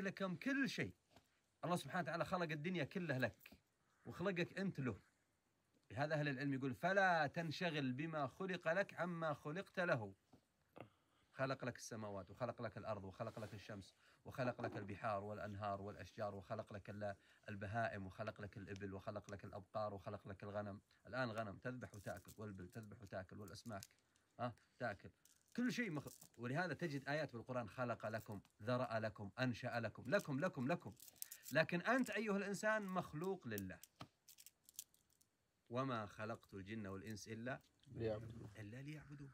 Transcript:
لكم كل شيء. الله سبحانه وتعالى خلق الدنيا كلها لك وخلقك أنت له. هذا أهل العلم يقول فلا تنشغل بما خلق لك عما خلقت له. خلق لك السماوات وخلق لك الأرض وخلق لك الشمس وخلق لك البحار والأنهار والأشجار وخلق لك البهائم وخلق لك الإبل وخلق لك الأبقار وخلق لك الغنم. الآن الغنم تذبح وتأكل، والإبل تذبح وتأكل، والأسماك تأكل، كل شيء ولهذا تجد آيات بالقرآن خلق لكم، ذرأ لكم، أنشأ لكم، لكم لكم لكم. لكن أنت أيها الإنسان مخلوق لله. وما خلقت الجن والإنس إلا ليعبدون.